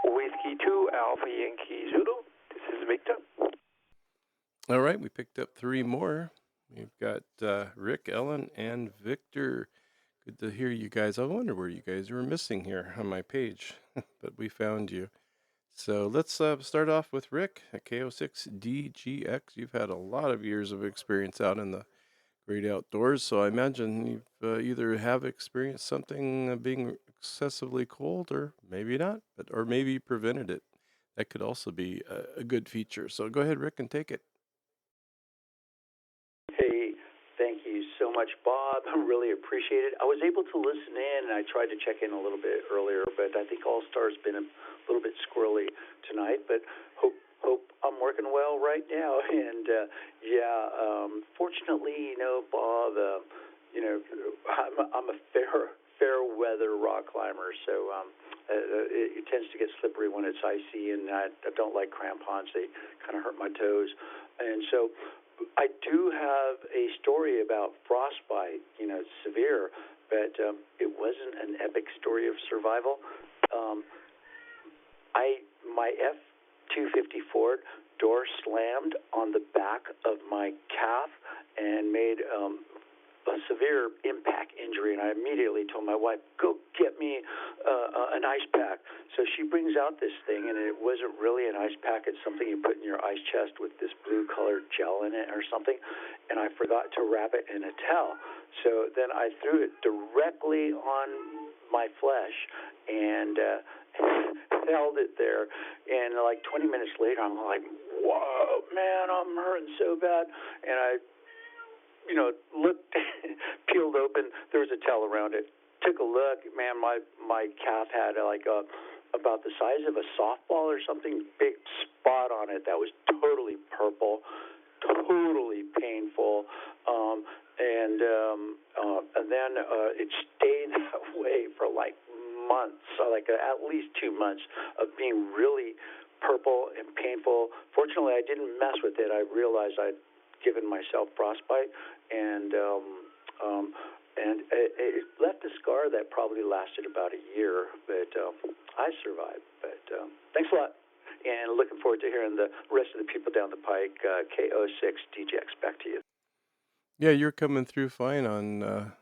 Whiskey 2 Alpha Yankee Zulu. This is Victor. All right, we picked up 3 more. We've got Rick, Ellen, and Victor. Good to hear you guys. I wonder where you guys were missing here on my page, but we found you. So let's start off with Rick at KO6DGX. You've had a lot of years of experience out in the great outdoors, so I imagine you've either have experienced something being excessively cold, or maybe not, or maybe you prevented it. That could also be a good feature. So go ahead, Rick, and take it. Hey, thank you so much, Bob. I really appreciate it. I was able to listen in, and I tried to check in a little bit earlier, but I think All-Star's been a little bit squirrely tonight, but hope I'm working well right now. And fortunately, Bob, I'm a fair weather rock climber, so it tends to get slippery when it's icy, and I don't like crampons. They kind of hurt my toes. And so I do have a story about frostbite. It's severe, but it wasn't an epic story of survival. My F-250 Ford door slammed on the back of my calf and made a severe impact injury, and I immediately told my wife, go get me an ice pack. So she brings out this thing, and it wasn't really an ice pack. It's something you put in your ice chest with this blue-colored gel in it or something, and I forgot to wrap it in a towel. So then I threw it directly on my flesh and held it there, and like 20 minutes later, I'm like, whoa, man, I'm hurting so bad, and I looked, peeled open. There was a towel around it. Took a look, man. My calf had about the size of a softball or something, big spot on it that was totally purple, totally painful, and then it stayed that way for like months, at least 2 months of being really purple and painful. Fortunately, I didn't mess with it. I realized I'd given myself frostbite, and it left a scar that probably lasted about a year, but I survived. But thanks a lot, and looking forward to hearing the rest of the people down the pike. KO6DJX, back to you. Yeah, you're coming through fine on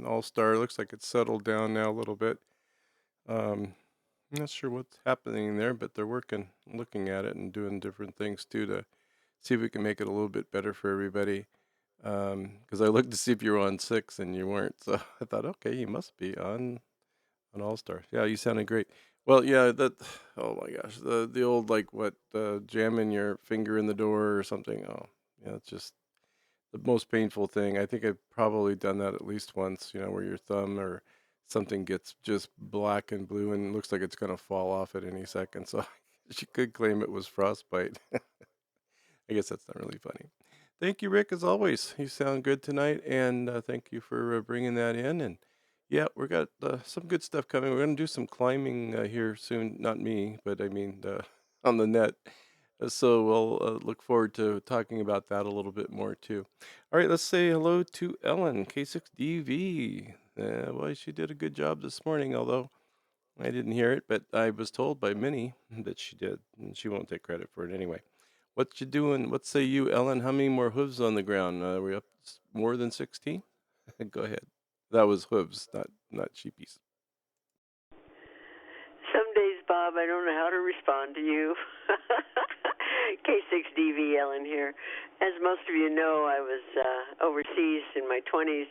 All-Star. Looks like it's settled down now a little bit. I'm not sure what's happening there, but they're looking at it and doing different things too to see if we can make it a little bit better for everybody. Because I looked to see if you were on 6 and you weren't, so I thought, okay, you must be on All-Star. Yeah, you sounded great. Well, yeah, oh my gosh, the old jamming your finger in the door or something. Oh, yeah, it's just the most painful thing. I think I've probably done that at least once, where your thumb or something gets just black and blue and looks like it's going to fall off at any second. So she could claim it was frostbite. I guess that's not really funny. Thank you, Rick, as always. You sound good tonight, and thank you for bringing that in. And yeah, we got some good stuff coming. We're going to do some climbing here soon. Not me, but I mean on the net. So we'll look forward to talking about that a little bit more too. All right, let's say hello to Ellen, K6DV. Well, she did a good job this morning, although I didn't hear it, but I was told by Minnie that she did, and she won't take credit for it anyway. What you doing? What say you, Ellen? How many more hooves on the ground? Are we up more than 16? Go ahead. That was hooves, not sheepies. Some days, Bob, I don't know how to respond to you. K6DV Ellen here. As most of you know, I was overseas in my 20s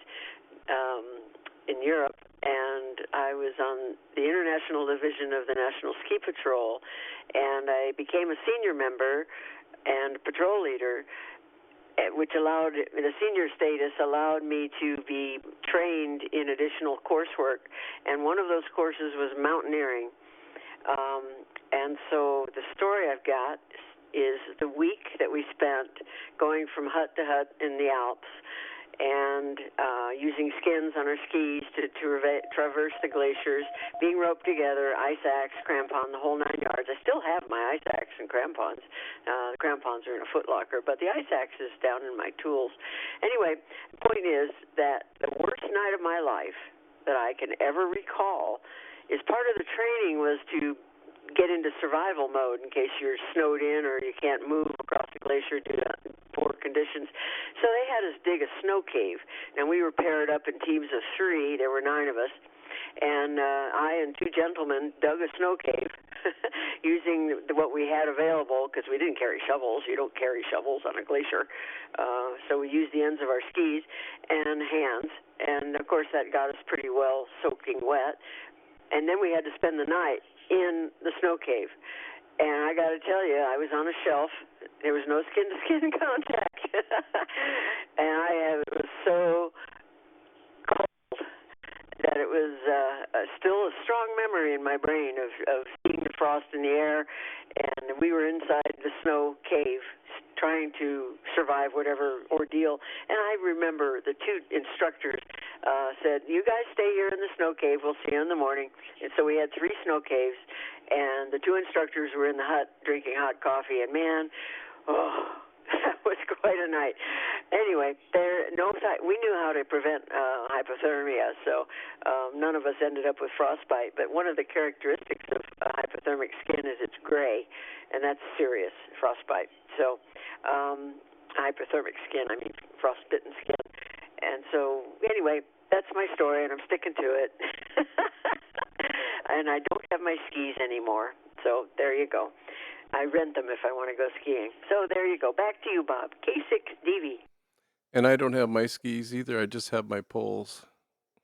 in Europe, and I was on the international division of the National Ski Patrol, and I became a senior member and patrol leader, which allowed the senior status allowed me to be trained in additional coursework, and one of those courses was mountaineering. And so the story I've got is the week that we spent going from hut to hut in the Alps and using skins on our skis to traverse the glaciers, being roped together, ice axe, crampon, the whole 9 yards. I still have my ice axe and crampons. The crampons are in a footlocker, but the ice axe is down in my tools. Anyway, the point is that the worst night of my life that I can ever recall is part of the training was to get into survival mode in case you're snowed in or you can't move across the glacier due to poor conditions. So they had us dig a snow cave, and we were paired up in teams of 3. There were 9 of us, and I and 2 gentlemen dug a snow cave using what we had available because we didn't carry shovels. You don't carry shovels on a glacier. So we used the ends of our skis and hands, and of course that got us pretty well soaking wet. And then we had to spend the night in the snow cave. And I got to tell you, I was on a shelf. There was no skin-to-skin contact. And it was so cold that it was still a strong memory in my brain of seeing the frost in the air. And we were inside the snow cave trying to survive whatever ordeal. And I remember the 2 instructors said, you guys stay here in the snow cave. We'll see you in the morning. And so we had 3 snow caves, and the 2 instructors were in the hut drinking hot coffee. And man, that was quite a night. Anyway, we knew how to prevent hypothermia, so none of us ended up with frostbite. But one of the characteristics of hypothermic skin is it's gray, and that's serious frostbite. So hypothermic skin, I mean frostbitten skin. And so anyway, that's my story, and I'm sticking to it. And I don't have my skis anymore, so there you go. I rent them if I want to go skiing. So there you go. Back to you, Bob. K6DV. And I don't have my skis either. I just have my poles.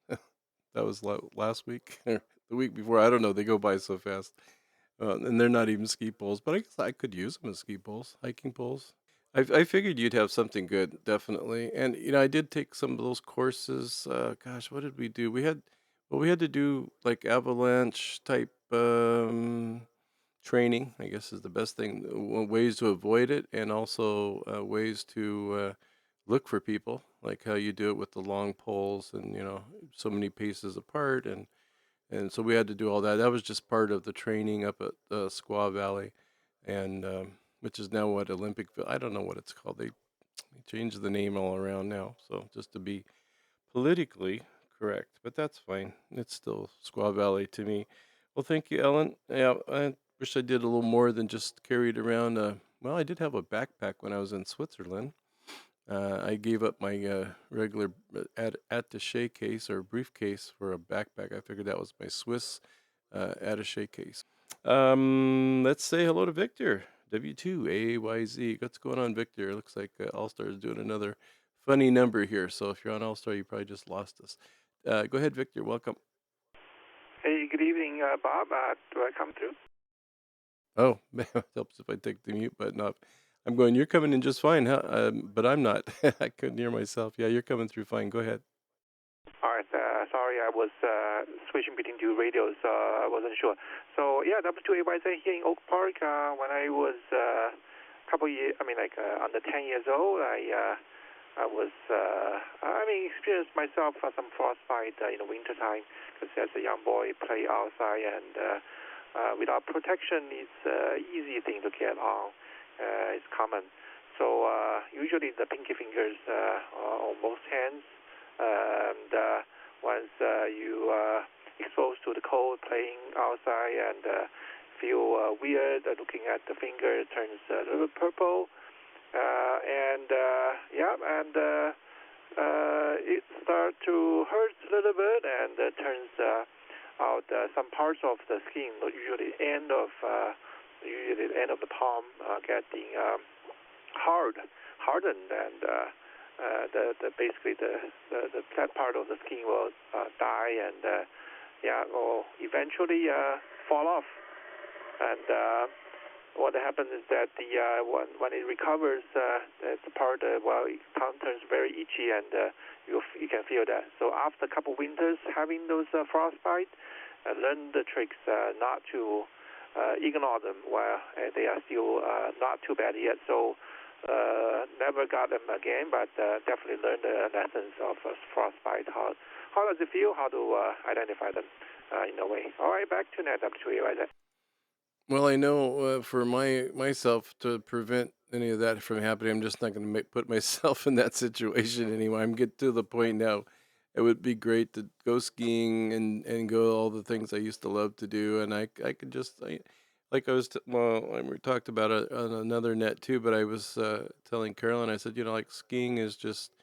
That was last week or the week before. I don't know. They go by so fast. And they're not even ski poles, but I guess I could use them as ski poles, hiking poles. I figured you'd have something good, definitely. And I did take some of those courses. Gosh, what did we do? We had to do like avalanche type training, I guess is the best thing. Ways to avoid it, and also ways to look for people, like how you do it with the long poles, and so many paces apart, and so we had to do all that. That was just part of the training up at Squaw Valley, and which is now what Olympicville. I don't know what it's called. They changed the name all around now, so just to be politically correct, but that's fine. It's still Squaw Valley to me. Well, thank you, Ellen. Yeah, I wish I did a little more than just carried around. Well, I did have a backpack when I was in Switzerland. I gave up my regular attaché case or briefcase for a backpack. I figured that was my Swiss attaché case. Let's say hello to Victor, W2AYZ. What's going on, Victor? It looks like All-Star is doing another funny number here. So if you're on All-Star, you probably just lost us. Go ahead, Victor. Welcome. Hey, good evening, Bob. Do I come through? Oh, man, it helps if I take the mute button off. I'm going, you're coming in just fine, huh? But I'm not. I couldn't hear myself. Yeah, you're coming through fine. Go ahead. All right. Sorry, I was switching between two radios. I wasn't sure. So yeah, W2AYZ here in Oak Park. When I was a couple years, under 10 years old, I was, experienced myself some frostbite in the wintertime because as a young boy, play outside and without protection, it's an easy thing to get on. It's common. So usually the pinky fingers on both hands, and once you exposed to the cold, playing outside and feel weird, looking at the finger turns a little purple. It starts to hurt a little bit, and turns out some parts of the skin, usually the end of the palm, getting hardened, and basically that part of the skin will die, and will eventually fall off, and. What happens is that when it recovers, the part it turns very itchy, and you can feel that. So after a couple winters having those frostbite, learn the tricks not to ignore them while they are still not too bad yet. So never got them again, but definitely learned the lessons of frostbite. How does it feel? How to identify them in a way. All right, back to net up to you, Isaac. Well, I know for myself to prevent any of that from happening, I'm just not going to put myself in that situation anymore. I'm getting to the point now. It would be great to go skiing and go all the things I used to love to do, and I could just like I was we talked about it on another net too. But I was telling Carolyn, I said, like skiing is just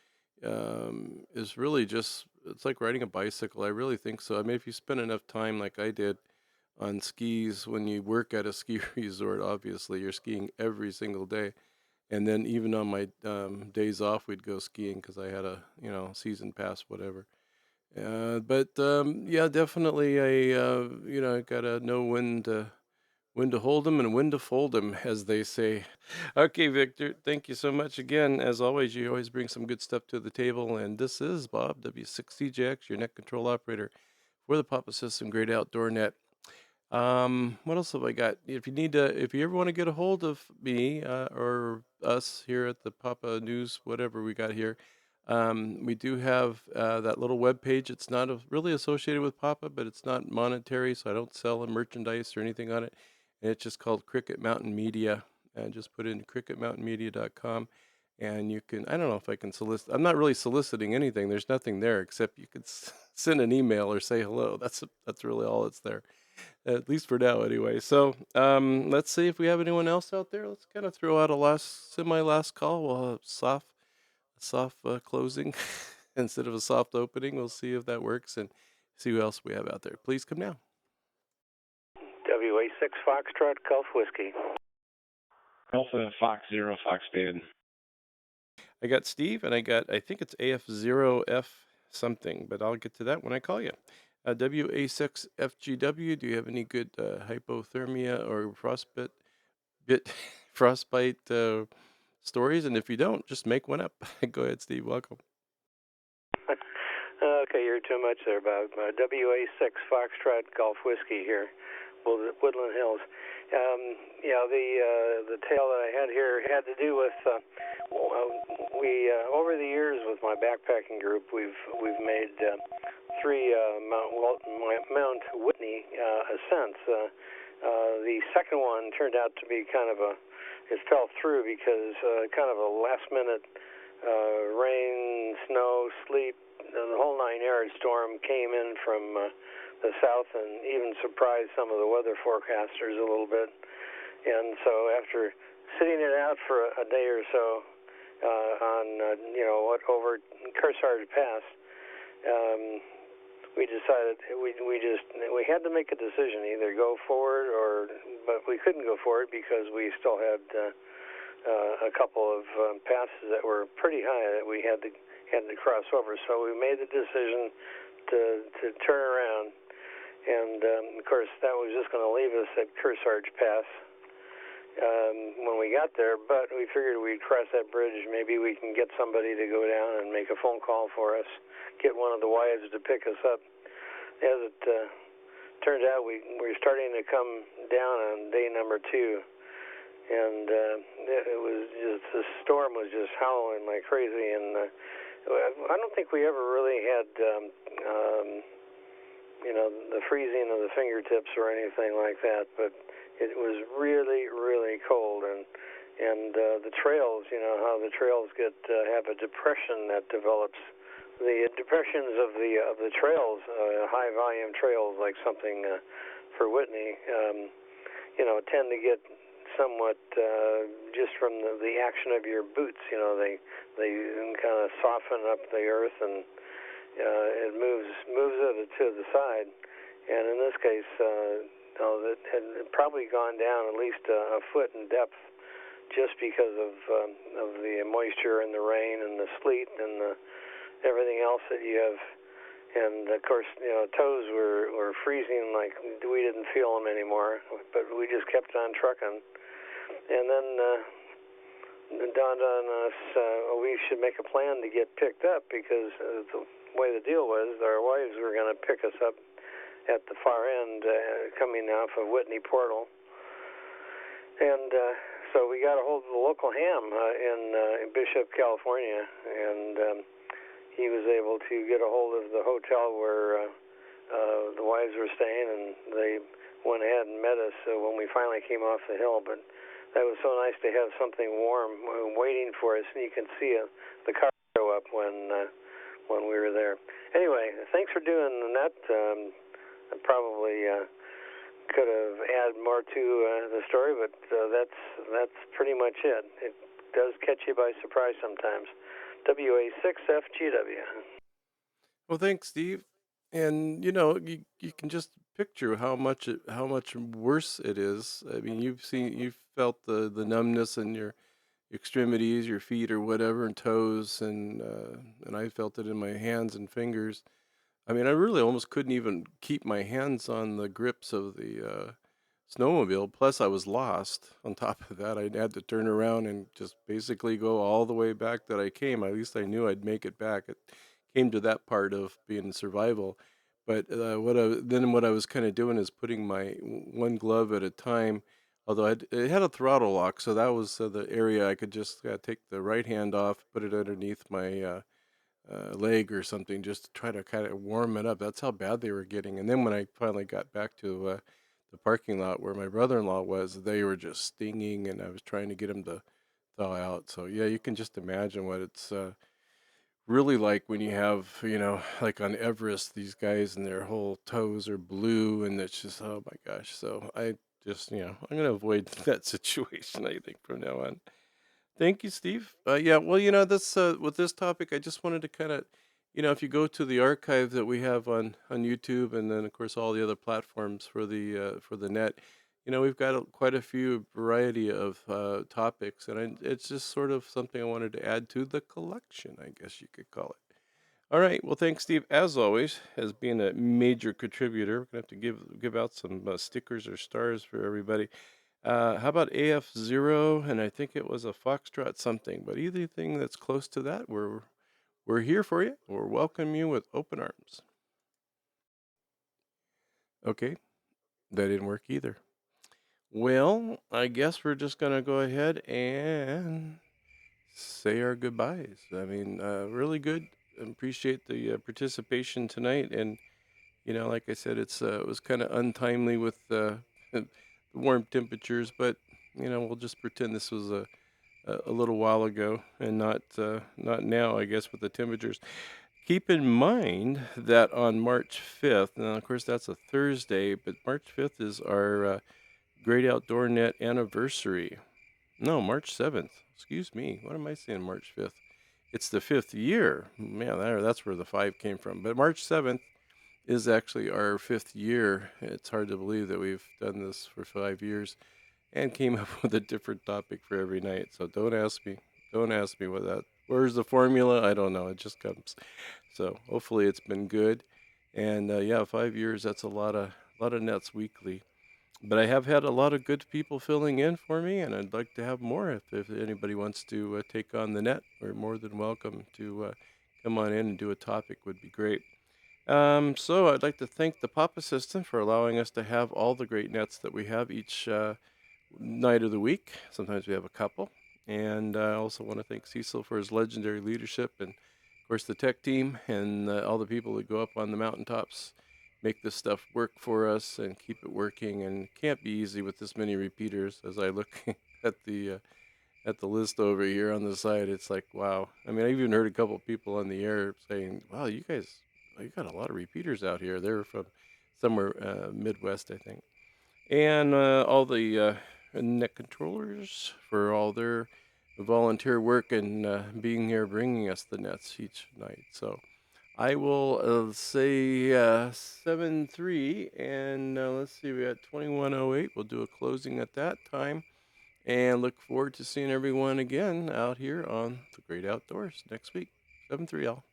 is really just it's like riding a bicycle. I really think so. I mean, if you spend enough time like I did on skis when you work at a ski resort, obviously you're skiing every single day. And then even on my days off, we'd go skiing because I had a season pass, whatever. But yeah, definitely I gotta know when to hold them and when to fold them, as they say. Okay, Victor, thank you so much again. As always, you always bring some good stuff to the table. And this is Bob W6CJX, your net control operator for the Papa System Great Outdoor Net. What else have I got? If you ever want to get a hold of me or us here at the Papa News, whatever we got here, we do have that little web page. It's not really associated with Papa, but it's not monetary, so I don't sell a merchandise or anything on it. And it's just called Cricket Mountain Media, and just put in cricketmountainmedia.com. And you can, I don't know if I can solicit. I'm not really soliciting anything. There's nothing there except you could send an email or say hello. That's really all that's there. At least for now, anyway. So let's see if we have anyone else out there. Let's kind of throw out a semi-last call. We'll have a soft closing instead of a soft opening. We'll see if that works and see who else we have out there. Please come now. WA6 Foxtrot Gulf Whiskey. Alpha Fox 0 Fox Band. I got Steve, and I think it's AF0F something, but I'll get to that when I call you. WA6FGW, do you have any good hypothermia or frostbite stories? And if you don't, just make one up. Go ahead, Steve. Welcome. Okay, you're too much there, Bob. WA6 Foxtrot Gulf Whiskey here, Woodland Hills. The tale that I had here had to do with we over the years with my backpacking group, we've made 3 Mount Whitney ascents. The second one turned out to be it fell through because kind of a last minute rain, snow, sleet, the whole 9 yard storm came in from the south and even surprised some of the weather forecasters a little bit. And so after sitting it out for a day or so over Kearsarge Pass, we decided we had to make a decision, either go forward but we couldn't go forward because we still had a couple of passes that were pretty high that we had to cross over. So we made the decision to turn around, and of course that was just going to leave us at Kearsarge Pass. when we got there, but we figured we'd cross that bridge. Maybe we can get somebody to go down and make a phone call for us, get one of the wives to pick us up. As it turned out, we're starting to come down on day number 2, and it was just, the storm was just howling like crazy, and I don't think we ever really had the freezing of the fingertips or anything like that, but it was really, really cold, and the trails, how the trails have a depression that develops. The depressions of the trails, high volume trails like something for Whitney, tend to get somewhat just from the action of your boots. They kind of soften up the earth, and it moves it to the side. And in this case, it had probably gone down at least a foot in depth, just because of the moisture and the rain and the sleet and everything else that you have. And of course, toes were freezing like we didn't feel them anymore, but we just kept on trucking. And then it dawned on us we should make a plan to get picked up, because the way the deal was, our wives were going to pick us up at the far end, coming off of Whitney Portal. And so we got a hold of the local ham in Bishop, California, and he was able to get a hold of the hotel where the wives were staying, and they went ahead and met us when we finally came off the hill. But that was so nice to have something warm waiting for us, and you can see the car show up when we were there. Anyway, thanks for doing that. I probably could have added more to the story, but that's pretty much it. It does catch you by surprise sometimes. WA6FGW. Well, thanks, Steve. And you can just picture how much worse it is. I mean, you've felt the numbness in your extremities, your feet or whatever, and toes, and I felt it in my hands and fingers. I mean, I really almost couldn't even keep my hands on the grips of the snowmobile. Plus, I was lost. On top of that, I had to turn around and just basically go all the way back that I came. At least I knew I'd make it back. It came to that part of being in survival. But what I was kind of doing is putting my one glove at a time. Although it had a throttle lock, so that was the area I could just take the right hand off, put it underneath my leg or something, just to try to kind of warm it up. That's how bad they were getting. And then when I finally got back to the parking lot where my brother-in-law was, they were just stinging, and I was trying to get them to thaw out. So yeah, you can just imagine what it's really like when you have, like on Everest, these guys and their whole toes are blue, and it's just, oh my gosh. So I just, I'm going to avoid that situation, I think, from now on. Thank you, Steve. Yeah, well, this with this topic, I just wanted to kind of, if you go to the archive that we have on YouTube, and then of course all the other platforms for the net, we've got quite a few variety of topics, and it's just sort of something I wanted to add to the collection, I guess you could call it. All right. Well, thanks, Steve, as always, as being a major contributor. We're gonna have to give out some stickers or stars for everybody. How about AF0? And I think it was a Foxtrot something, but anything that's close to that, we're here for you. We'll welcome you with open arms. Okay, that didn't work either. Well, I guess we're just gonna go ahead and say our goodbyes. I mean, really good. Appreciate the participation tonight, and like I said, it was kind of untimely with the warm temperatures, but we'll just pretend this was a little while ago and not now, I guess, with the temperatures. Keep in mind that on March 5th, now of course that's a Thursday, but March 5th is our Great Outdoor Net anniversary. No, March 7th. Excuse me. What am I saying? March 5th. It's the 5th year. Man, that's where the 5 came from. But March 7th is actually our 5th year. It's hard to believe that we've done this for 5 years and came up with a different topic for every night. So don't ask me. Don't ask me where's the formula? I don't know. It just comes. So hopefully it's been good. And yeah, 5 years, that's a lot of nets weekly. But I have had a lot of good people filling in for me, and I'd like to have more. If anybody wants to take on the net, we're more than welcome to come on in and do a topic. Would be great. So I'd like to thank the Papa System for allowing us to have all the great nets that we have each night of the week. Sometimes we have a couple. And I also want to thank Cecil for his legendary leadership, and of course the tech team and all the people that go up on the mountaintops make this stuff work for us and keep it working. And it can't be easy with this many repeaters. As I look at the list over here on the side, it's like, wow. I mean, I even heard a couple of people on the air saying, "Wow, you guys, you got a lot of repeaters out here." They're from somewhere Midwest, I think. And all the net controllers for all their volunteer work and being here, bringing us the nets each night. So I will say 7-3, and let's see, we got 21:08. We'll do a closing at that time, and look forward to seeing everyone again out here on the Great Outdoors next week. 7-3, all.